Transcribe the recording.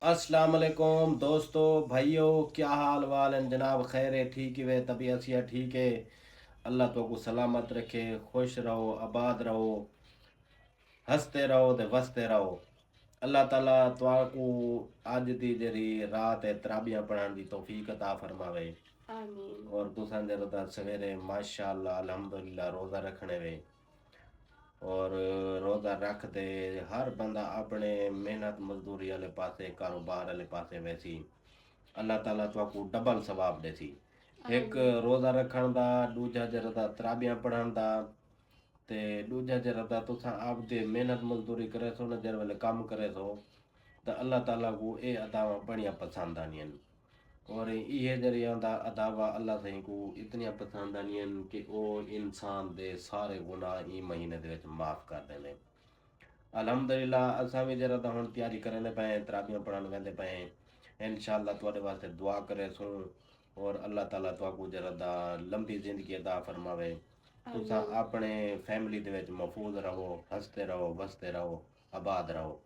अस्सलाम वालेकुम दोस्तों भाइयों, क्या हाल वाल है जनाब? खैर है, ठीक है वे, तबीयत सिया ठीक है। अल्लाह तो को सलामत रखे, खुश रहो, आबाद रहो, हंसते रहो ते वसते रहो। अल्लाह ताला तुआको अज दी जेरी रात है तराबियां पढ़न दी तौफीक अता फरमावे। आमीन। और तुसां दे रदा सवेरे माशाअल्लाह अल्हम्दुलिल्लाह रोज़ा रखने वे। और रोज़ा रख दे हर बंदा अपने मेहनत मजदूरी वाले पासे कारोबार वाले पासे वैसी अल्लाह ताला तुआको डबल सवाब देसी। एक आमीन। रोज़ा रखण दा, दूजा जरदा तराबियां पढ़ण दा, ते दूजा जरदा तुसां आपदे मेहनत मजदूरी करे सो न जर वेले काम करे सो तो अल्लाह ताला को ए अदावां बड़ियां पसंद आनियन। और ये जरिया दा अदावा अल्लाह सही को इतनियां पसंद आनियन कि ओ इंसान दे सारे गुनाह ई महीने दे विच माफ कर देने। अल्हम्दुलिल्लाह असां भी जरा तो हुण तैयारी करने पे तराबियां पढ़न वेंदे पे इंशाअल्लाह तुहाडे वास्ते दुआ करे सूं। और अल्लाह ताला तुहाको जरा दा लंबी जिंदगी अता फरमावे। तुसां आमीन। अपने फैमिली दे विच महफूज रहो, हंसते रहो, बसते रहो, आबाद रहो।